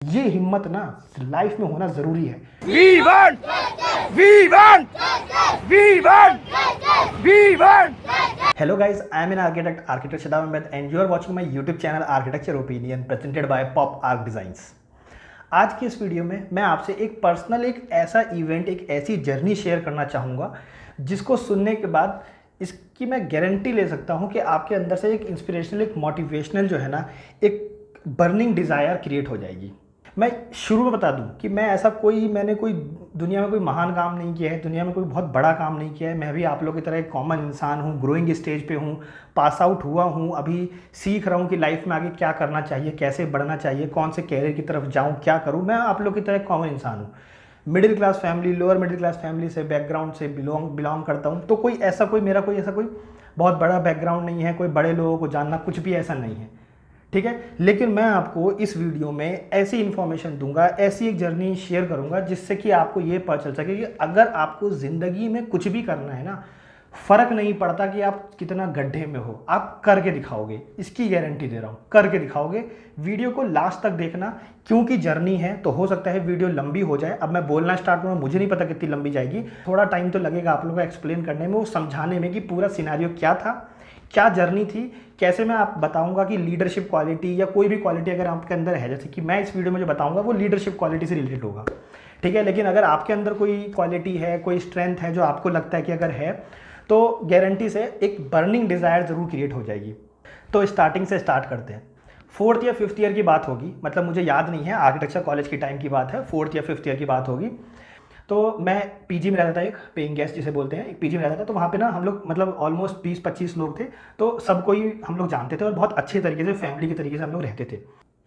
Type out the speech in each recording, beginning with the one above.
ये हिम्मत ना लाइफ में होना जरूरी है। We want! We want! We want! We want! Hello guys, I am an architect Shadab Ahmed and you are watching my YouTube channel Architecture Opinion presented by Pop Arc Designs। आज की इस video में मैं आपसे एक ऐसा event, एक ऐसी जर्नी शेयर करना चाहूँगा जिसको सुनने के बाद इसकी मैं गारंटी ले सकता हूँ कि आपके अंदर से एक इंस्पिरेशनल, एक मोटिवेशनल जो है ना, एक बर्निंग डिज़ायर क्रिएट हो जाएगी। मैं शुरू में बता दूं कि मैंने कोई दुनिया में कोई महान काम नहीं किया है, दुनिया में कोई बहुत बड़ा काम नहीं किया है। मैं भी आप लोगों की तरह एक कॉमन इंसान हूं, ग्रोइंग स्टेज पे हूं, पास आउट हुआ हूं, अभी सीख रहा हूं कि लाइफ में आगे क्या करना चाहिए, कैसे बढ़ना चाहिए, कौन से कैरियर की तरफ जाऊं, क्या करूं। मैं आप लोग की तरह एक कॉमन इंसान हूँ, middle class family, lower middle class family से बैकग्राउंड से बिलोंग करता हूँ। तो मेरा कोई बहुत बड़ा बैकग्राउंड नहीं है, कोई बड़े लोगों को जानना, कुछ भी ऐसा नहीं है, ठीक है। लेकिन मैं आपको इस वीडियो में ऐसी इन्फॉर्मेशन दूंगा, ऐसी एक जर्नी शेयर करूंगा जिससे कि आपको ये पता चल सके कि अगर आपको ज़िंदगी में कुछ भी करना है ना, फ़र्क नहीं पड़ता कि आप कितना गड्ढे में हो, आप करके दिखाओगे। इसकी गारंटी दे रहा हूँ, करके दिखाओगे। वीडियो को लास्ट तक देखना, क्योंकि जर्नी है तो हो सकता है वीडियो लंबी हो जाए। अब मैं बोलना स्टार्ट करूँगा, मुझे नहीं पता कितनी लंबी जाएगी, थोड़ा टाइम तो लगेगा आप लोगों को एक्सप्लेन करने में, वो समझाने में कि पूरा सिनेरियो क्या था, क्या जर्नी थी, कैसे मैं आप बताऊंगा कि लीडरशिप क्वालिटी या कोई भी क्वालिटी अगर आपके अंदर है, जैसे कि मैं इस वीडियो में जो बताऊंगा वो लीडरशिप क्वालिटी से रिलेटेड होगा, ठीक है। लेकिन अगर आपके अंदर कोई क्वालिटी है, कोई स्ट्रेंथ है जो आपको लगता है कि अगर है, तो गारंटी से एक बर्निंग डिज़ायर ज़रूर क्रिएट हो जाएगी। तो स्टार्टिंग से स्टार्ट करते हैं। 4th या 5th ईयर की बात होगी, मतलब मुझे याद नहीं है, आर्किटेक्चर कॉलेज की टाइम की बात है, 4th या 5th ईयर की बात होगी। तो मैं पीजी में रहता था, एक पेइंग गेस्ट जिसे बोलते हैं, एक पीजी में रहता था। तो वहाँ पे ना हम लोग मतलब ऑलमोस्ट 20-25 लोग थे, तो सबको ही हम लोग जानते थे और बहुत अच्छे तरीके से फैमिली के तरीके से हम लोग रहते थे।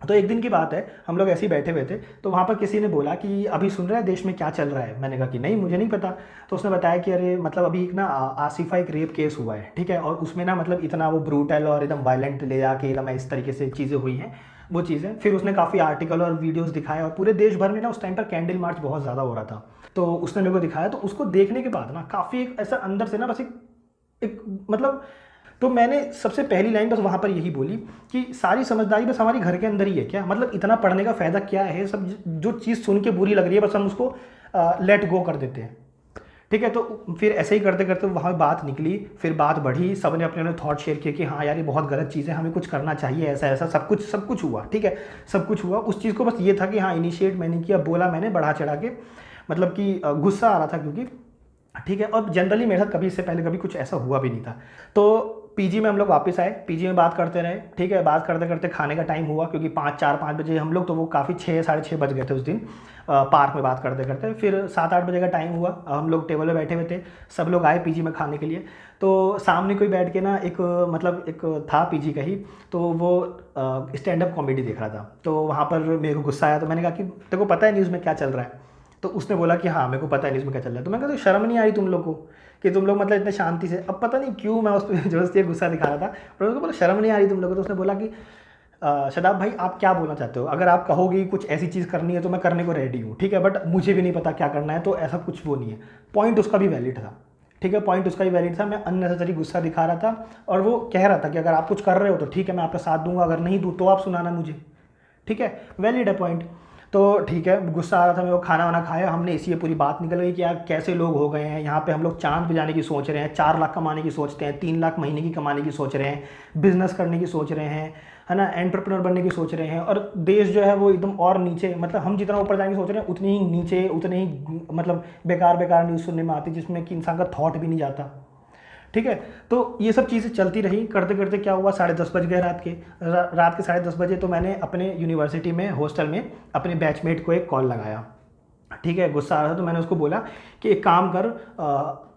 तो एक दिन की बात है, हम लोग ऐसे ही बैठे हुए थे, तो वहाँ पर किसी ने बोला कि अभी सुन रहा है देश में क्या चल रहा है। मैंने कहा कि नहीं, मुझे नहीं पता। तो उसने बताया कि अरे मतलब अभी एक ना आसिफा एक रेप केस हुआ है, ठीक है, और उसमें ना मतलब इतना वो ब्रूटल और एकदम वायलेंट ले जाके एकदम इस तरीके से चीज़ें हुई हैं, वो चीज़ें। फिर उसने काफ़ी आर्टिकल और वीडियोस दिखाए और पूरे देश भर में ना उस टाइम पर कैंडल मार्च बहुत ज़्यादा हो रहा था। तो उसने मेरे को दिखाया, तो उसको देखने के बाद ना काफ़ी एक ऐसा अंदर से ना बस एक मतलब, तो मैंने सबसे पहली लाइन बस वहाँ पर यही बोली कि सारी समझदारी बस हमारी घर के अंदर ही है क्या, मतलब इतना पढ़ने का फ़ायदा क्या है, सब जो चीज़ सुन के बुरी लग रही है बस हम उसको लेट गो कर देते हैं, ठीक है। तो फिर ऐसे ही करते करते वहाँ बात निकली, फिर बात बढ़ी, सब ने अपने थॉट शेयर किए कि हाँ यार ये बहुत गलत चीज़ है, हमें कुछ करना चाहिए, ऐसा ऐसा सब कुछ हुआ, ठीक है, सब कुछ हुआ। उस चीज़ को बस ये था कि हाँ इनिशिएट मैंने किया, बोला मैंने बढ़ा चढ़ा के, मतलब कि गुस्सा आ रहा था क्योंकि, ठीक है। और जनरली मेरे साथ कभी इससे पहले कभी कुछ ऐसा हुआ भी नहीं था। तो पीजी में हम लोग वापस आए, पीजी में बात करते रहे, ठीक है। बात करते करते खाने का टाइम हुआ, क्योंकि 4-5 बजे हम लोग, तो वो काफ़ी 6-6:30 बज गए थे उस दिन पार्क में बात करते करते। फिर 7-8 बजे का टाइम हुआ, हम लोग टेबल पे बैठे हुए थे, सब लोग आए पीजी में खाने के लिए। तो सामने कोई बैठ के ना एक था पीजी का ही, तो वो स्टैंड अप कॉमेडी देख रहा था। तो वहाँ पर मेरे को गुस्सा आया, तो मैंने कहा कि तेरे को पता है न्यूज़ में क्या चल रहा है? तो उसने बोला कि हाँ मेरे को पता है न्यूज़ में क्या चल रहा है। तो मैं कहा तो शर्म नहीं आई तुम लोग को कि तुम लोग मतलब इतने शांति से, अब पता नहीं क्यों मैं उस पर जबरदस्ती गुस्सा दिखा रहा था, पर उसको बोला शर्म नहीं आ रही तुम लोग को। तो उसने बोला कि शदाब भाई आप क्या बोलना चाहते हो, अगर आप कहोगे कुछ ऐसी चीज़ करनी है तो मैं करने को रेडी हूँ, ठीक है, बट मुझे भी नहीं पता क्या करना है, तो ऐसा कुछ वो नहीं है। पॉइंट उसका भी वैलिड था, ठीक है, पॉइंट उसका भी वैलिड था। मैं अननेसेसरी गुस्सा दिखा रहा था और वो कह रहा था कि अगर आप कुछ कर रहे हो तो ठीक है मैं आपका साथ दूंगा, अगर नहीं दूँ तो आप सुनाना मुझे, ठीक है, वैलिड है पॉइंट। तो ठीक है, गुस्सा आ रहा था मैं, वो खाना वाना खाया हमने, इसी पूरी बात निकल गई कि यार कैसे लोग हो गए हैं यहाँ पे, हम लोग चांद पे जाने की सोच रहे हैं, 4 लाख कमाने की सोचते हैं, 3 लाख महीने की कमाने की सोच रहे हैं, बिजनेस करने की सोच रहे हैं, है ना, एंटरप्रेन्योर बनने की सोच रहे हैं, और देश जो है वो एकदम और नीचे, मतलब हम जितना ऊपर जाने की सोच रहे हैं उतनी ही नीचे, उतने ही मतलब बेकार न्यूज़ सुनने में आती है जिसमें कि इंसान का थॉट भी नहीं जाता, ठीक है। तो ये सब चीज़ें चलती रही, करते करते क्या हुआ, 10:30 बज गए रात के 10:30 बजे। तो मैंने अपने यूनिवर्सिटी में हॉस्टल में अपने बैचमेट को एक कॉल लगाया, ठीक है, गुस्सा आ रहा था। तो मैंने उसको बोला कि एक काम कर,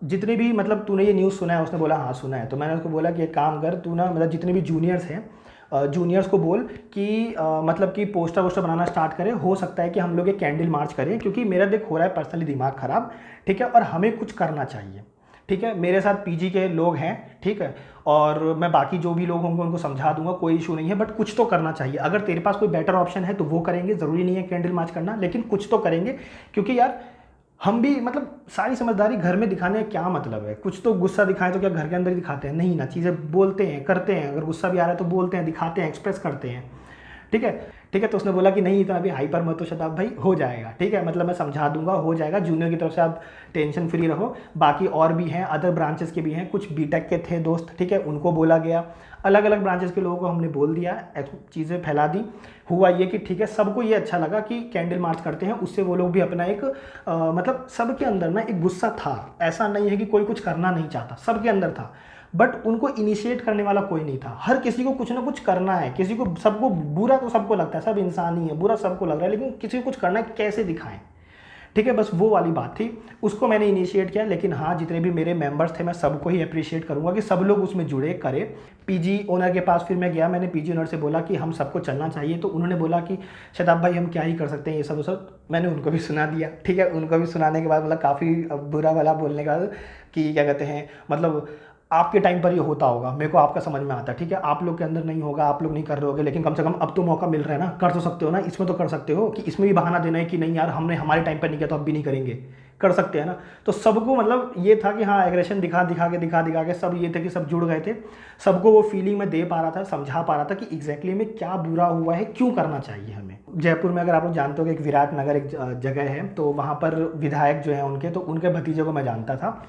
जितने भी मतलब तूने ये न्यूज़ सुना है? उसने बोला हाँ सुना है। तो मैंने उसको बोला कि एक काम कर, तू ना मतलब जितने भी जूनियर्स हैं, जूनियर्स को बोल कि मतलब कि पोस्टर वोस्टर बनाना स्टार्ट करें, हो सकता है कि हम लोग एक कैंडल मार्च करें, क्योंकि मेरा देख हो रहा है पर्सनली दिमाग ख़राब, ठीक है, और हमें कुछ करना चाहिए, ठीक है। मेरे साथ पीजी के लोग हैं, ठीक है, और मैं बाकी जो भी लोग होंगे उनको समझा दूंगा, कोई इशू नहीं है, बट कुछ तो करना चाहिए। अगर तेरे पास कोई बेटर ऑप्शन है तो वो करेंगे, ज़रूरी नहीं है कैंडल मार्च करना, लेकिन कुछ तो करेंगे, क्योंकि यार हम भी मतलब सारी समझदारी घर में दिखाने का क्या मतलब है, कुछ तो गुस्सा दिखाएं तो क्या घर के अंदर ही दिखाते हैं? नहीं ना, चीज़ें बोलते हैं, करते हैं, अगर गुस्सा भी आ रहा है तो बोलते हैं, दिखाते हैं, एक्सप्रेस करते हैं, ठीक है। ठीक है, तो उसने बोला कि नहीं इतना अभी हाइपर मत हो शताब भाई, हो जाएगा, ठीक है, मतलब मैं समझा दूंगा, हो जाएगा, जूनियर की तरफ से आप टेंशन फ्री रहो। बाकी और भी हैं, अदर ब्रांचेस के भी हैं, कुछ बीटेक के थे दोस्त, ठीक है, उनको बोला गया, अलग अलग ब्रांचेस के लोगों को हमने बोल दिया, चीज़ें फैला दी। हुआ ये कि ठीक है, सबको ये अच्छा लगा कि कैंडल मार्च करते हैं, उससे वो लोग भी अपना एक मतलब सबके अंदर ना एक गुस्सा था, ऐसा नहीं है कि कोई कुछ करना नहीं चाहता, सबके अंदर था, बट उनको इनिशिएट करने वाला कोई नहीं था। हर किसी को कुछ ना कुछ करना है, किसी को, सबको बुरा तो सबको लगता है, सब इंसान ही है, बुरा सबको लग रहा है, लेकिन किसी को कुछ करना है, कैसे दिखाएं, ठीक है, बस वो वाली बात थी, उसको मैंने इनिशिएट किया। लेकिन हाँ, जितने भी मेरे मेंबर्स थे मैं सबको ही अप्रिशिएट करूंगा कि सब लोग उसमें जुड़े करें। पीजी ओनर के पास फिर मैं गया, मैंने पीजी ओनर से बोला कि हम सबको चलना चाहिए, तो उन्होंने बोला कि शताब भाई हम क्या ही कर सकते हैं, ये सब मैंने उनको भी सुना दिया, ठीक है, उनको भी सुनाने के बाद मतलब काफ़ी बुरा भला बोलने के बाद कि क्या कहते हैं, मतलब आपके टाइम पर ये होता होगा, मेरे को आपका समझ में आता है, ठीक है, आप लोग के अंदर नहीं होगा, आप लोग नहीं कर रहे होगे, लेकिन कम से कम अब तो मौका मिल रहा है ना, कर तो सकते हो ना, इसमें तो कर सकते हो कि इसमें भी बहाना देना है कि नहीं यार हमने हमारे टाइम पर नहीं किया तो अब भी नहीं करेंगे, कर सकते हैं ना। तो सबको मतलब ये था कि हाँ, एग्रेशन दिखा के सब ये थे कि सब जुड़ गए थे, सबको वो फीलिंग में दे पा रहा था, समझा पा रहा था कि एग्जैक्टली में क्या बुरा हुआ है, क्यों करना चाहिए हमें। जयपुर में अगर आप लोग जानते हो कि एक विराट नगर एक जगह है, तो वहाँ पर विधायक जो है उनके, तो उनके भतीजे को मैं जानता था,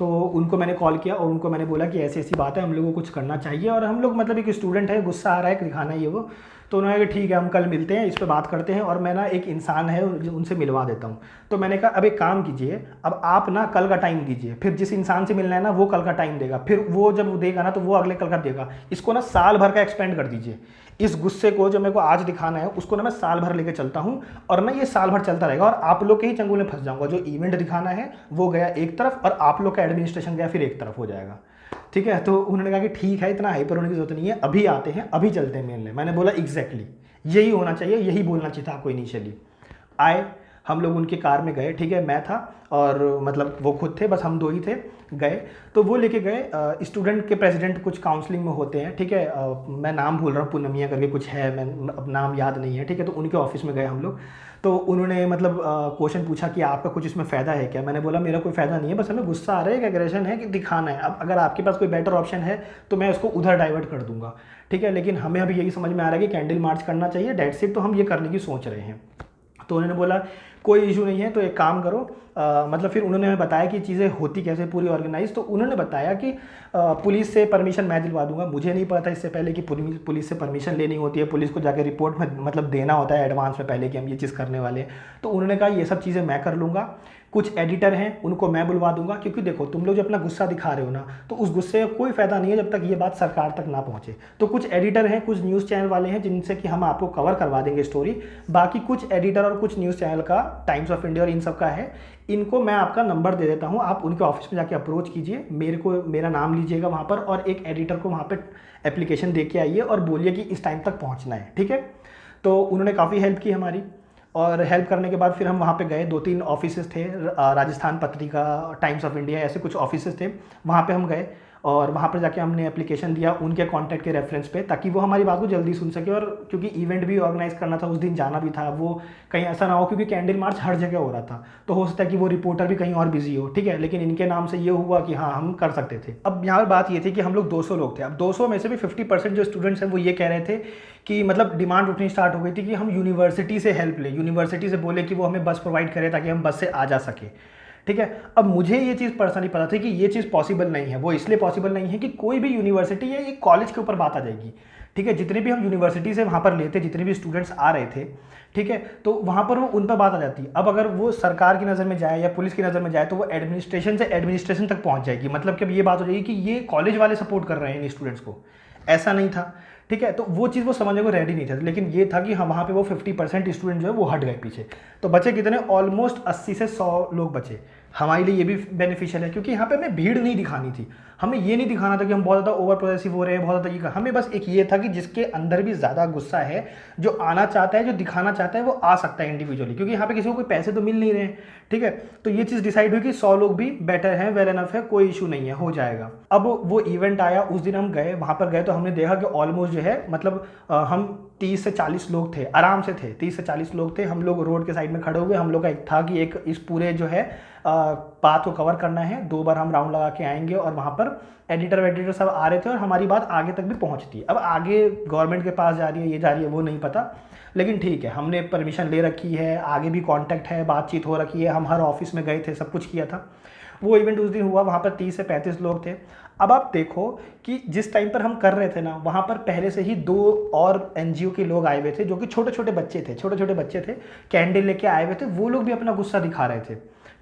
तो उनको मैंने कॉल किया और उनको मैंने बोला कि ऐसी ऐसी बात है, हम लोगों को कुछ करना चाहिए, और हम लोग मतलब एक स्टूडेंट है, गुस्सा आ रहा है, दिखाना ये वो, तो उन्होंने कहा ठीक है हम कल मिलते हैं, इस पर बात करते हैं, और मैं ना एक इंसान है उनसे मिलवा देता हूँ। तो मैंने कहा अब एक काम कीजिए, अब आप ना कल का टाइम दीजिए, फिर जिस इंसान से मिलना है ना वो कल का टाइम देगा, फिर वो जब वो देगा ना तो वो अगले कल का देगा, इसको ना साल भर का एक्सपेंड कर दीजिए, इस गुस्से को जो मेरे को आज दिखाना है उसको ना मैं साल भर लेके चलता हूँ, और ना ये साल भर चलता रहेगा, और आप लोग के ही चंगुल में फंस जाऊंगा। जो इवेंट दिखाना है वो गया एक तरफ, और आप लोग का एडमिनिस्ट्रेशन गया फिर एक तरफ हो जाएगा, ठीक है। तो उन्होंने कहा कि ठीक है, इतना हाइपर होने की जरूरत नहीं है, अभी आते हैं, अभी चलते हैं मिलने। मैंने बोला एग्जैक्टली यही होना चाहिए, यही बोलना चाहिए था आपको इनिशियली। आए, हम लोग उनके कार में गए, ठीक है, मैं था और मतलब वो खुद थे, बस हम दो ही थे, गए, तो वो लेके गए, स्टूडेंट के प्रेसिडेंट कुछ काउंसलिंग में होते हैं, ठीक है, मैं नाम भूल रहा हूँ, पूनमिया करके कुछ है, मैं अब नाम याद नहीं है, ठीक है, तो उनके ऑफिस में गए हम लोग। तो उन्होंने मतलब क्वेश्चन पूछा कि आपका कुछ इसमें फ़ायदा है क्या। मैंने बोला मेरा कोई फ़ायदा नहीं है, बस हमें गुस्सा आ रहा है, एक एग्रेशन है कि दिखाना है, अब अगर आपके पास कोई बेटर ऑप्शन है तो मैं उसको उधर डाइवर्ट कर दूंगा, ठीक है, लेकिन हमें अभी यही समझ में आ रहा है कि कैंडल मार्च करना चाहिए, डेट्स इट, तो हम ये करने की सोच रहे हैं। तो उन्होंने बोला कोई इशू नहीं है, तो एक काम करो, मतलब फिर उन्होंने हमें बताया कि चीज़ें होती कैसे पूरी ऑर्गेनाइज। तो उन्होंने बताया कि पुलिस से परमिशन मैं दिलवा दूंगा, मुझे नहीं पता इससे पहले कि पुलिस से परमिशन लेनी होती है, पुलिस को जाकर रिपोर्ट में मतलब देना होता है एडवांस में पहले कि हम ये चीज़ करने वाले हैं। तो उन्होंने कहा ये सब चीज़ें मैं कर लूँगा, कुछ एडिटर हैं उनको मैं बुलवा दूंगा, क्योंकि देखो तुम लोग जो अपना गुस्सा दिखा रहे हो ना, तो उस गुस्से का कोई फायदा नहीं है जब तक ये बात सरकार तक ना पहुंचे। तो कुछ एडिटर हैं, कुछ न्यूज़ चैनल वाले हैं जिनसे कि हम आपको कवर करवा देंगे स्टोरी, बाकी कुछ एडिटर और कुछ न्यूज़ चैनल का, टाइम्स ऑफ इंडिया और इन सब का है, इनको मैं आपका नंबर दे देता हूँ, आप उनके ऑफिस में जाके अप्रोच कीजिए, मेरा नाम लीजिएगा वहाँ पर, और एक एडिटर को वहाँ पर एप्लीकेशन दे के आइए और बोलिए कि इस टाइम तक पहुँचना है, ठीक है। तो उन्होंने काफ़ी हेल्प की हमारी, और हेल्प करने के बाद फिर हम वहाँ पे गए, 2-3 ऑफिसेस थे, Rajasthan Patrika, times of India, ऐसे कुछ ऑफिसेस थे, वहाँ पे हम गए और वहाँ पर जाके हमने एप्लीकेशन दिया उनके कांटेक्ट के रेफरेंस पे, ताकि वो हमारी बात को जल्दी सुन सके। और क्योंकि इवेंट भी ऑर्गेनाइज करना था, उस दिन जाना भी था, वो कहीं ऐसा ना हो, क्योंकि कैंडल मार्च हर जगह हो रहा था, तो हो सकता है कि वो रिपोर्टर भी कहीं और बिजी हो, ठीक है, लेकिन इनके नाम से ये हुआ कि हाँ हम कर सकते थे। अब यहाँ पर बात ये थी कि हम लोग 200 लोग थे, अब 200 में से भी 50% जो स्टूडेंट्स हैं वो ये कह रहे थे कि मतलब डिमांड उठनी स्टार्ट हो गई थी कि हम यूनिवर्सिटी से हेल्प लें, यूनिवर्सिटी से बोले कि वो हमें बस प्रोवाइड करे ताकि हम बस से आ जा सके, ठीक है। अब मुझे ये चीज़ पर्सनली पता थी कि ये चीज़ पॉसिबल नहीं है, वो इसलिए पॉसिबल नहीं है कि कोई भी यूनिवर्सिटी या एक कॉलेज के ऊपर बात आ जाएगी, ठीक है। जितने भी हम यूनिवर्सिटी से वहाँ पर लेते, जितने भी स्टूडेंट्स आ रहे थे, ठीक है, तो वहाँ पर वो उन पर बात आ जाती है। अब अगर वो सरकार की नज़र में जाए या पुलिस की नज़र में जाए तो वो एडमिनिस्ट्रेशन से एडमिनिस्ट्रेशन तक पहुँच जाएगी, मतलब कि अब ये बात हो जाएगी कि ये कॉलेज वाले सपोर्ट कर रहे हैं इन स्टूडेंट्स को, ऐसा नहीं था, ठीक है। तो वो चीज़ वो समझने को रेडी नहीं थे, लेकिन ये था कि हम वहाँ पे वो 50% स्टूडेंट जो है वो हट गए पीछे, तो बचे कितने, ऑलमोस्ट 80 से 100 लोग बचे। हमारे लिए ये भी बेनिफिशियल है क्योंकि यहाँ पे हमें भीड़ नहीं दिखानी थी, हमें ये नहीं दिखाना था कि हम बहुत ज़्यादा ओवर प्रोसेसिव हो रहे हैं, बहुत ज़्यादा ये, हमें बस एक ये था कि जिसके अंदर भी ज़्यादा गुस्सा है, जो आना चाहता है, जो दिखाना चाहता है, वो आ सकता है इंडिविजुअली, क्योंकि यहाँ पे किसी को कोई पैसे तो मिल नहीं रहे हैं, ठीक है। तो ये चीज़ डिसाइड हुई कि 100 लोग भी बेटर हैं, वेल एनफ है, कोई इशू नहीं है, हो जाएगा। अब वो इवेंट आया, उस दिन हम गए, वहाँ पर गए तो हमने देखा कि ऑलमोस्ट जो है मतलब हम 30 से 40 लोग थे, आराम से थे, 30 से 40 लोग थे। हम लोग रोड के साइड में खड़े हुए, हम लोग का एक था कि एक इस पूरे जो है पाथ को कवर करना है, 2 बार हम राउंड लगा के आएंगे और वहाँ पर एडिटर वेडिटर सब आ रहे थे और हमारी बात आगे तक भी पहुँचती। अब आगे गवर्नमेंट के पास जा रही है, ये जा रही है, वो नहीं पता, लेकिन ठीक है, हमने परमिशन ले रखी है, आगे भी कांटेक्ट है, बातचीत हो रखी है, हम हर ऑफिस में गए थे, सब कुछ किया था। वो इवेंट उस दिन हुआ, वहाँ पर 30 से 35 लोग थे। अब आप देखो कि जिस टाइम पर हम कर रहे थे ना, वहाँ पर पहले से ही 2 और एनजीओ के लोग आए हुए थे, जो कि छोटे छोटे बच्चे थे, कैंडल लेके आए हुए थे। वो लोग भी अपना गुस्सा दिखा रहे थे,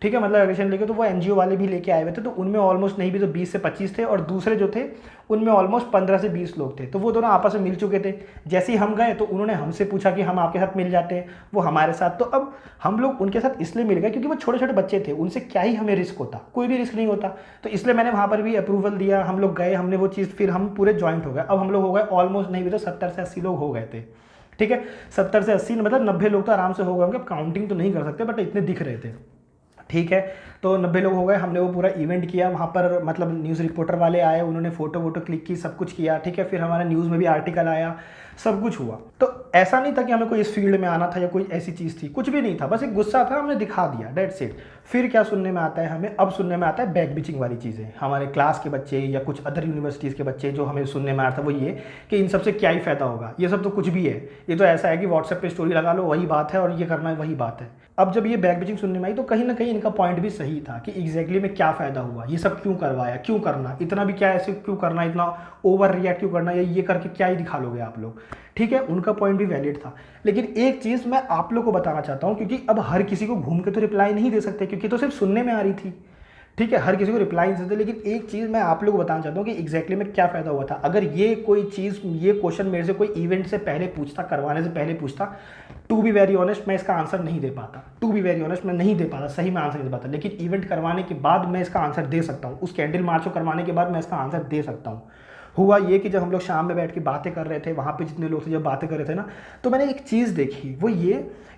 ठीक है, मतलब एग्रेशन लेके। तो वो एनजीओ वाले भी लेके आए हुए थे, तो उनमें ऑलमोस्ट नहीं भी तो 20 से 25 थे, और दूसरे जो थे उनमें ऑलमोस्ट 15 से 20 लोग थे। तो वो दोनों आपस में मिल चुके थे। जैसे ही हम गए तो उन्होंने हमसे पूछा कि हम आपके साथ मिल जाते हैं, वो हमारे साथ। तो अब हम लोग उनके साथ इसलिए मिल गए क्योंकि वो छोटे छोटे बच्चे थे, उनसे क्या ही हमें रिस्क होता, कोई भी रिस्क नहीं होता। तो इसलिए मैंने वहाँ पर भी अप्रूवल दिया, हम लोग गए, हमने वो चीज़, फिर हम पूरे ज्वाइंट हो गए। अब हम लोग हो गए ऑलमोस्ट नहीं भी तो 70 से 80 लोग हो गए थे, ठीक है। 70 से 80 मतलब 90 लोग तो आराम से हो गए होंगे, अब काउंटिंग तो नहीं कर सकते, बट इतने दिख रहे थे, ठीक है। तो 90 लोग हो गए। हमने वो पूरा इवेंट किया वहाँ पर, मतलब न्यूज़ रिपोर्टर वाले आए, उन्होंने फ़ोटो वोटो क्लिक की, सब कुछ किया, ठीक है। फिर हमारा न्यूज़ में भी आर्टिकल आया, सब कुछ हुआ। तो ऐसा नहीं था कि हमें कोई इस फील्ड में आना था या कोई ऐसी चीज़ थी, कुछ भी नहीं था, बस एक गुस्सा था, हमने दिखा दिया, डेट्स इट। फिर क्या सुनने में आता है हमें, अब सुनने में आता है बैक बिचिंग वाली चीज़ें। हमारे क्लास के बच्चे या कुछ अदर यूनिवर्सिटीज़ के बच्चे, जो हमें सुनने में आता है वो ये कि इन सबसे क्या ही फ़ायदा होगा, ये सब तो कुछ भी है, ये तो ऐसा है कि व्हाट्सएप पे स्टोरी लगा लो, वही बात है, और ये करना है, वही बात है। अब जब ये बैक बिचिंग सुनने में आई तो कहीं ना कहीं इनका पॉइंट भी सही था कि एग्जैक्टली में क्या फ़ायदा हुआ, ये सब क्यों करवाया, क्यों करना, इतना भी क्या ऐसे क्यों करना, इतना ओवर रिएक्ट क्यों करना, या ये करके क्या ही दिखा लोगे आप लोग, ठीक है। उनका पॉइंट भी वैलिड था। लेकिन एक चीज़ मैं आप लोग को बताना चाहता हूँ, क्योंकि अब हर किसी को घूम के तो रिप्लाई नहीं दे सकते, क्योंकि तो सिर्फ सुनने में आ रही थी, ठीक है, हर किसी को रिप्लाई नहीं देते। लेकिन एक चीज़ मैं आप लोगों को बताना चाहता हूँ कि एग्जैक्टली में क्या फ़ायदा हुआ था। अगर ये कोई चीज़, ये क्वेश्चन मेरे से कोई इवेंट से पहले पूछता, करवाने से पहले पूछता, टू बी वेरी ऑनेस्ट मैं इसका आंसर नहीं दे पाता, टू बी वेरी ऑनेस्ट मैं नहीं दे पाता, सही में आंसर नहीं दे पाता। लेकिन इवेंट करवाने के बाद मैं इसका आंसर दे सकता हूँ, उस कैंडल मार्च को करवाने के बाद मैं इसका आंसर दे सकता हूँ। हुआ ये कि जब हम लोग शाम में बैठ के बातें कर रहे थे, वहाँ पे जितने लोग थे जब बातें कर रहे थे ना, तो मैंने एक चीज़ देखी, वो ये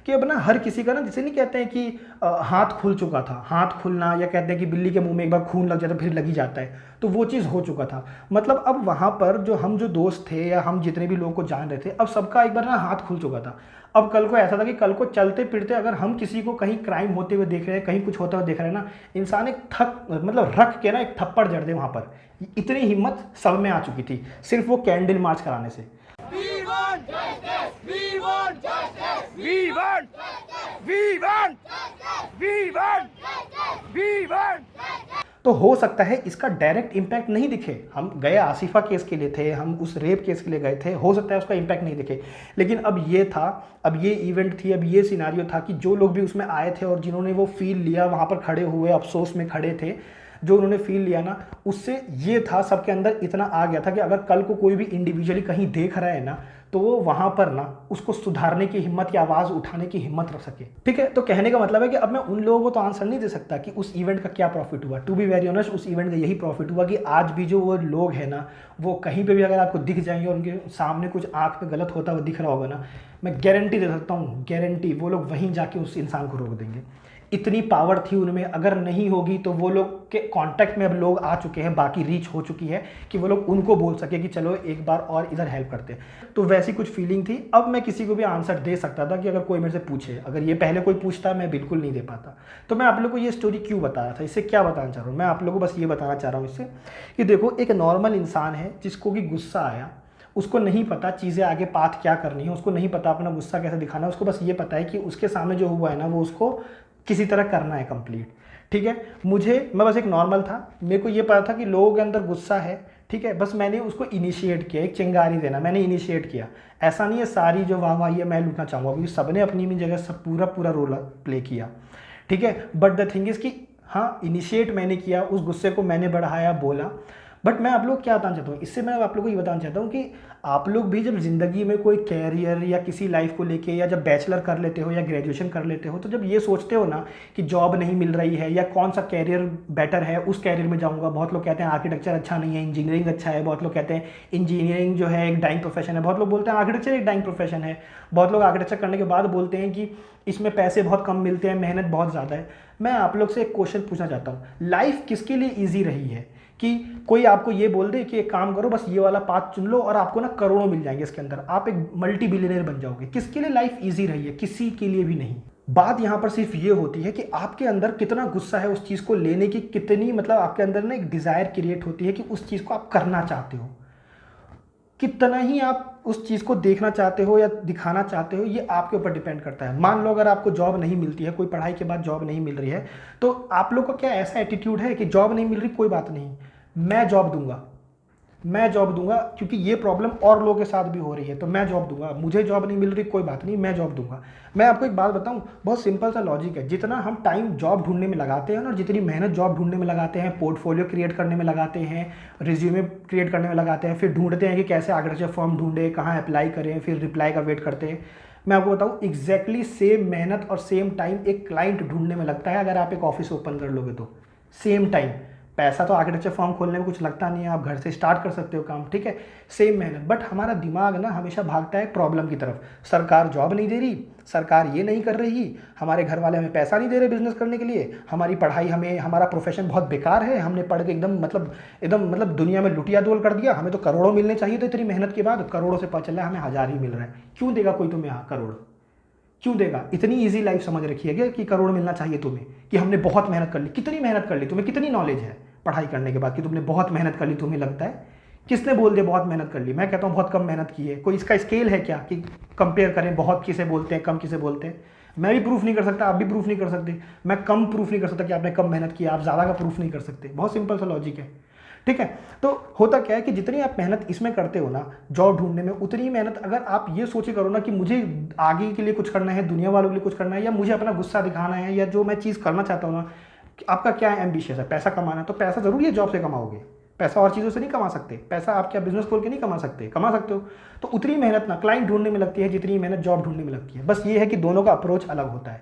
कि अब ना हर किसी का ना, जिसे नहीं कहते हैं कि हाथ खुल चुका था, हाथ खुलना, या कहते हैं कि बिल्ली के मुंह में एक बार खून लग जाता फिर लग ही जाता है, तो वो चीज़ हो चुका था। मतलब अब वहाँ पर जो हम जो दोस्त थे या हम जितने भी लोगों को जान रहे थे, अब सबका एक बार ना हाथ खुल चुका था। अब कल को ऐसा था कि कल को चलते फिरते अगर हम किसी को कहीं क्राइम होते हुए देख रहे हैं, कहीं कुछ होता हुआ देख रहे हैं ना, इंसान एक मतलब रख के ना एक थप्पड़ जड़ दे वहाँ पर, इतनी हिम्मत सब में आ चुकी थी सिर्फ वो कैंडल मार्च कराने से। We want justice! We want justice! We want! We want! We want! We want! तो हो सकता है इसका डायरेक्ट इम्पैक्ट नहीं दिखे, हम गए आसिफा केस के लिए थे, हम उस रेप केस के लिए गए थे, हो सकता है उसका इम्पैक्ट नहीं दिखे। लेकिन अब ये था, अब ये इवेंट थी, अब ये सिनारियो था कि जो लोग भी उसमें आए थे और जिन्होंने वो फील लिया, वहाँ पर खड़े हुए अफसोस में खड़े थे, जो उन्होंने फील लिया ना, उससे ये था, सबके अंदर इतना आ गया था कि अगर कल को कोई भी इंडिविजुअली कहीं देख रहा है ना, तो वो वहाँ पर ना उसको सुधारने की हिम्मत या आवाज़ उठाने की हिम्मत रख सके, ठीक है। तो कहने का मतलब है कि अब मैं उन लोगों को तो आंसर नहीं दे सकता कि उस इवेंट का क्या प्रॉफिट हुआ। टू बी वेरी ऑनेस्ट, उस इवेंट का यही प्रॉफिट हुआ कि आज भी जो वो लोग हैं ना, वो कहीं पे भी अगर आपको दिख जाएंगे और उनके सामने कुछ आँख पे गलत होता हुआ दिख रहा होगा ना, मैं गारंटी दे सकता हूँ, गारंटी, वो लोग वहीं जाके उस इंसान को रोक देंगे। इतनी पावर थी उनमें, अगर नहीं होगी तो वो लोग के कांटेक्ट में अब लोग आ चुके हैं, बाकी रीच हो चुकी है कि वो लोग उनको बोल सके कि चलो एक बार और इधर हेल्प करते हैं। तो वैसी कुछ फीलिंग थी। अब मैं किसी को भी आंसर दे सकता था कि अगर कोई मेरे से पूछे, अगर ये पहले कोई पूछता मैं बिल्कुल नहीं दे पाता। तो मैं आप लोग को ये स्टोरी क्यों बता रहा था, इससे क्या बताना चाह रहा हूँ मैं आप लोगों को, बस ये बताना चाह रहा हूँ इससे कि देखो, एक नॉर्मल इंसान है जिसको कि गुस्सा आया, उसको नहीं पता चीज़ें आगे पाथ क्या करनी है, उसको नहीं पता अपना गुस्सा कैसे दिखाना है, उसको बस ये पता है कि उसके सामने जो हुआ है ना, वो उसको किसी तरह करना है कंप्लीट, ठीक है। मैं बस एक नॉर्मल था, मेरे को ये पता था कि लोगों के अंदर गुस्सा है, ठीक है, बस मैंने उसको इनिशिएट किया, एक चिंगारी देना मैंने इनिशिएट किया। ऐसा नहीं है सारी जो वाहवाही है मैं लूटना चाहूँगा, क्योंकि सबने अपनी अपनी जगह सब पूरा रोल प्ले किया, ठीक है। बट द थिंग इज़ कि हाँ, इनिशिएट मैंने किया, उस गुस्से को मैंने बढ़ाया, बोला। बट मैं आप लोग क्या बताना चाहता हूँ इससे, मैं आप लोग को ये बताना चाहता हूँ कि आप लोग भी जब ज़िंदगी में कोई कैरियर या किसी लाइफ को लेके, या जब बैचलर कर लेते हो या ग्रेजुएशन कर लेते हो, तो जब ये सोचते हो ना कि जॉब नहीं मिल रही है या कौन सा कैरियर बेटर है, उस कैरियर में जाऊँगा। बहुत लोग कहते हैं आर्किटेक्चर अच्छा नहीं है, इंजीनियरिंग अच्छा है, बहुत लोग कहते हैं इंजीनियरिंग जो है एक डाइंग प्रोफेशन है, बहुत लोग बोलते हैं आर्किटेक्चर एक डाइंग प्रोफेशन है, बहुत लोग आर्किटेक्चर करने के बाद बोलते हैं कि इसमें पैसे बहुत कम मिलते हैं, मेहनत बहुत ज़्यादा है। मैं आप लोग से एक क्वेश्चन पूछना चाहता हूँ, लाइफ किसके लिए ईजी रही है? कि कोई आपको ये बोल दे कि एक काम करो, बस ये वाला पाथ चुन लो और आपको ना करोड़ों मिल जाएंगे इसके अंदर, आप एक मल्टी बिलियनर बन जाओगे। किसके लिए लाइफ ईजी रही है? किसी के लिए भी नहीं। बात यहाँ पर सिर्फ ये होती है कि आपके अंदर कितना गुस्सा है उस चीज़ को लेने की, कितनी मतलब आपके अंदर ना एक डिज़ायर क्रिएट होती है कि उस चीज़ को आप करना चाहते हो, कितना ही आप उस चीज़ को देखना चाहते हो या दिखाना चाहते हो, ये आपके ऊपर डिपेंड करता है। मान लो अगर आपको जॉब नहीं मिलती है, कोई पढ़ाई के बाद जॉब नहीं मिल रही है, तो आप लोग का क्या ऐसा एटीट्यूड है कि जॉब नहीं मिल रही कोई बात नहीं, मैं जॉब दूंगा, मैं जॉब दूंगा, क्योंकि ये प्रॉब्लम और लोगों के साथ भी हो रही है तो मैं जॉब दूंगा, मुझे जॉब नहीं मिल रही कोई बात नहीं, मैं जॉब दूंगा। मैं आपको एक बात बताऊं, बहुत सिंपल सा लॉजिक है। जितना हम टाइम जॉब ढूंढने में लगाते हैं और जितनी मेहनत जॉब ढूंढने में लगाते हैं, पोर्टफोलियो क्रिएट करने में लगाते हैं, रिज्यूमे क्रिएट करने में लगाते हैं, फिर ढूंढते हैं कि कैसे आर्किटेक्चर फॉर्म ढूंढे, कहाँ अप्लाई करें, फिर रिप्लाई का वेट करते हैं, मैं आपको बताऊं एग्जैक्टली सेम मेहनत और सेम टाइम एक क्लाइंट ढूंढने में लगता है अगर आप एक ऑफिस ओपन कर लोगे तो। सेम टाइम, पैसा तो आर्किटेक्चर फॉर्म खोलने में कुछ लगता नहीं है, आप घर से स्टार्ट कर सकते हो काम, ठीक है, सेम मेहनत। बट हमारा दिमाग ना हमेशा भागता है प्रॉब्लम की तरफ। सरकार जॉब नहीं दे रही, सरकार ये नहीं कर रही, हमारे घर वाले हमें पैसा नहीं दे रहे बिजनेस करने के लिए, हमारी पढ़ाई, हमें हमारा प्रोफेशन बहुत बेकार है, हमने पढ़ के एकदम दुनिया में लुटिया दोल कर दिया, हमें तो करोड़ों मिलने चाहिए थे इतनी मेहनत के बाद, करोड़ों से पता चल रहा है हमें 1000 ही मिल रहा है। क्यों देगा कोई तुम्हें करोड़? क्यों देगा? इतनी इजी लाइफ समझ रखी है क्या कि करोड़ मिलना चाहिए तुम्हें, कि हमने बहुत मेहनत कर ली। कितनी मेहनत कर ली? तुम्हें कितनी नॉलेज है पढ़ाई करने के बाद कि तुमने बहुत मेहनत कर ली? तुम्हें लगता है? किसने बोल दिया बहुत मेहनत कर ली? मैं कहता हूँ बहुत कम मेहनत की है। कोई इसका स्केल है क्या कि कंपेयर करें बहुत किसे बोलते हैं, कम किसे बोलते हैं? मैं भी प्रूफ नहीं कर सकता, आप भी प्रूफ नहीं कर सकते, मैं कम प्रूफ नहीं कर सकता कि आपने कम मेहनत की, आप ज़्यादा का प्रूफ नहीं कर सकते। बहुत सिंपल सा लॉजिक है, ठीक है। तो होता क्या है कि जितनी आप मेहनत इसमें करते हो ना जॉब ढूंढने में, उतनी मेहनत अगर आप ये सोचे करो ना कि मुझे आगे के लिए कुछ करना है, दुनिया वालों के लिए कुछ करना है, या मुझे अपना गुस्सा दिखाना है, या जो मैं चीज़ करना चाहता हूँ ना, आपका क्या है एम्बिशियस है, पैसा कमाना है, तो पैसा ज़रूरी है जॉब से कमाओगे, पैसा और चीज़ों से नहीं कमा सकते, पैसा आप क्या बिजनेस खोल के नहीं कमा सकते, कमा सकते हो। तो उतनी मेहनत ना क्लाइंट ढूंढने में लगती है जितनी मेहनत जॉब ढूंढने में लगती है। बस ये है कि दोनों का अप्रोच अलग होता है,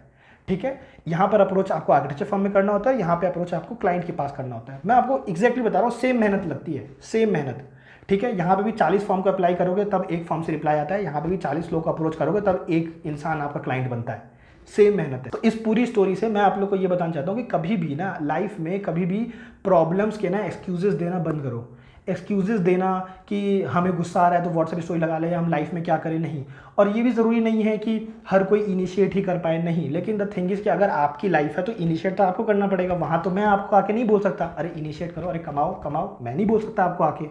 ठीक है। यहाँ पर अप्रोच आपको आर्किटेक्चर फर्म में करना होता है, यहाँ पे अप्रोच आपको क्लाइंट के पास करना होता है। मैं आपको एग्जैक्टली बता रहा हूँ, सेम मेहनत लगती है, सेम मेहनत, ठीक है। यहाँ पे भी 40 फॉर्म को अप्लाई करोगे तब एक फॉर्म से रिप्लाई आता है, यहाँ पे भी 40 लोग को अप्रोच करोगे तब एक इंसान आपका क्लाइंट बनता है, सेम मेहनत है। तो इस पूरी स्टोरी से मैं आप लोग को ये बताना चाहता हूँ कि कभी भी ना लाइफ में कभी भी प्रॉब्लम्स के ना एक्सक्यूजेस देना बंद करो। एक्सक्यूजेस देना कि हमें गुस्सा आ रहा है तो व्हाट्सएप स्टोरी लगा ले, या हम लाइफ में क्या करें, नहीं। और ये भी ज़रूरी नहीं है कि हर कोई इनिशिएट ही कर पाए, नहीं। लेकिन द थिंग इज़ कि अगर आपकी लाइफ है तो इनिशिएट तो आपको करना पड़ेगा। वहाँ तो मैं आपको आके नहीं बोल सकता अरे इनिशिएट करो, अरे कमाओ कमाओ, मैं नहीं बोल सकता आपको आके,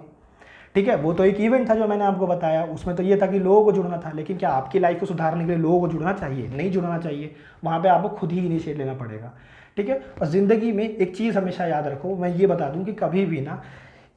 ठीक है। वो तो एक इवेंट था जो मैंने आपको बताया, उसमें तो ये था कि लोगों को जुड़ना था, लेकिन क्या आपकी लाइफ को सुधारने के लिए लोगों को जुड़ना चाहिए? नहीं जुड़ना चाहिए, वहाँ पे आपको खुद ही इनिशिएट लेना पड़ेगा, ठीक है। और ज़िंदगी में एक चीज़ हमेशा याद रखो, मैं ये बता दूँ कि कभी भी ना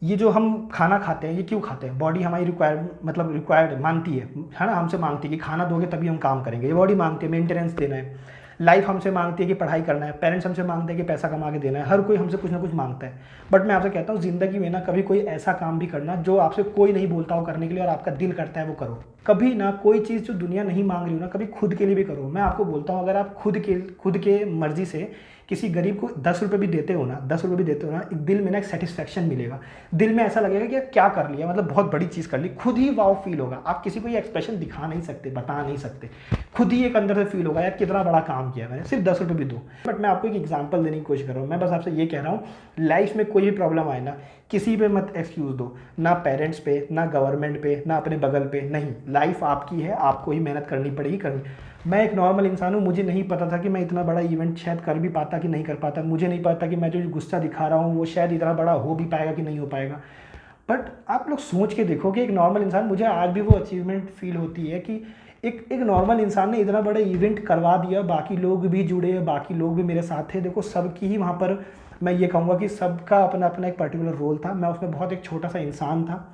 ये जो हम खाना खाते हैं ये क्यों खाते हैं? बॉडी हमारी रिक्वायर्ड मानती है ना, हमसे मांगती है कि खाना दोगे तभी हम काम करेंगे, ये बॉडी मांगती है, मेंटेनेंस देना है। लाइफ हमसे मांगती है कि पढ़ाई करना है, पेरेंट्स हमसे मांगते हैं कि पैसा कमा के देना है, हर कोई हमसे कुछ ना कुछ मांगता है। बट मैं आपसे कहता हूँ ज़िंदगी में ना कभी कोई ऐसा काम भी करना जो आपसे कोई नहीं बोलता हो करने के लिए और आपका दिल करता है वो करो। कभी ना कोई चीज़ जो दुनिया नहीं मांग रही हो ना, कभी खुद के लिए भी करो। मैं आपको बोलता हूँ अगर आप खुद के मर्जी से किसी गरीब को 10 रुपये भी देते हो ना, 10 रुपये भी देते हो ना, एक दिल में ना एक सेटिस्फैक्शन मिलेगा, दिल में ऐसा लगेगा कि क्या कर लिया, मतलब बहुत बड़ी चीज़ कर ली, खुद ही वाव फील होगा। आप किसी को ये एक्सप्रेशन दिखा नहीं सकते, बता नहीं सकते, खुद ही एक अंदर से फील होगा यार कितना बड़ा काम किया मैंने, सिर्फ 10 रुपये भी दो। बट मैं आपको एक एग्जाम्पल देने की कोशिश कर रहा हूँ, मैं बस आपसे ये कह रहा हूँ लाइफ में कोई भी प्रॉब्लम आए ना, किसी पे मत एक्सक्यूज़ दो, ना पेरेंट्स पे, ना गवर्नमेंट पे, ना अपने बगल पे, नहीं। लाइफ आपकी है, आपको ही मेहनत करनी पड़ेगी, करनी। मैं एक नॉर्मल इंसान हूँ, मुझे नहीं पता था कि मैं इतना बड़ा इवेंट शायद कर भी पाता कि नहीं कर पाता, मुझे नहीं पता कि मैं जो गुस्सा दिखा रहा हूँ वो शायद इतना बड़ा हो भी पाएगा कि नहीं हो पाएगा। बट आप लोग सोच के देखो कि एक नॉर्मल इंसान, मुझे आज भी वो अचीवमेंट फील होती है कि एक नॉर्मल इंसान ने इतना बड़ा इवेंट करवा दिया, बाकी लोग भी जुड़े, बाकी लोग भी मेरे साथ थे। देखो सबकी ही वहाँ पर मैं ये कहूँगा कि सबका अपना अपना एक पर्टिकुलर रोल था, मैं उसमें बहुत एक छोटा सा इंसान था।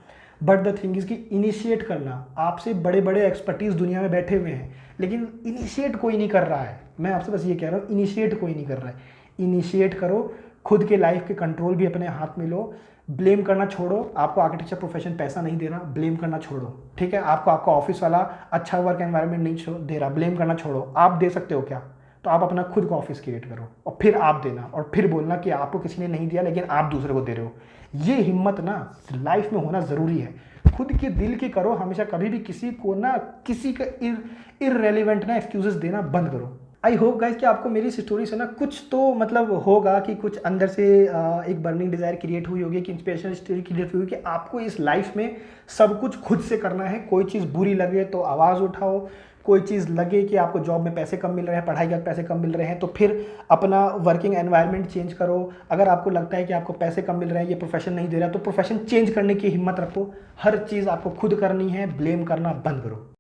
बट द थिंग इज़ कि इनिशिएट करना, आपसे बड़े बड़े एक्सपर्टीज़ दुनिया में बैठे हुए हैं लेकिन इनिशिएट कोई नहीं कर रहा है। मैं आपसे बस ये कह रहा हूँ इनिशिएट कोई नहीं कर रहा है। इनिशिएट करो, खुद के लाइफ के कंट्रोल भी अपने हाथ में लो, ब्लेम करना छोड़ो। आपको आर्किटेक्चर प्रोफेशन पैसा नहीं दे रहा, ब्लेम करना छोड़ो, ठीक है। आपको आपका ऑफिस वाला अच्छा वर्क एनवायरनमेंट नहीं दे रहा, ब्लेम करना छोड़ो। आप दे सकते हो क्या? तो आप अपना खुद का ऑफिस क्रिएट करो और फिर आप देना, और फिर बोलना कि आपको किसी ने नहीं दिया लेकिन आप दूसरे को दे रहे हो। ये हिम्मत ना लाइफ में होना ज़रूरी है। खुद के दिल की करो हमेशा, कभी भी किसी को ना किसी का इररेलेवेंट ना एक्सक्यूजेस देना बंद करो। आई होप गाइज कि आपको मेरी इस स्टोरी से ना कुछ तो मतलब होगा कि कुछ अंदर से एक बर्निंग डिज़ायर क्रिएट हुई होगी, कि इंस्पिरेशनल स्टोरी क्रिएट हुई होगी कि आपको इस लाइफ में सब कुछ खुद से करना है। कोई चीज़ बुरी लगे तो आवाज़ उठाओ, कोई चीज़ लगे कि आपको जॉब में पैसे कम मिल रहे हैं, पढ़ाई के पैसे कम मिल रहे हैं, तो फिर अपना वर्किंग एनवायरनमेंट चेंज करो। अगर आपको लगता है कि आपको पैसे कम मिल रहे हैं, ये प्रोफेशन नहीं दे रहा, तो प्रोफेशन चेंज करने की हिम्मत रखो। हर चीज़ आपको खुद करनी है, ब्लेम करना बंद करो।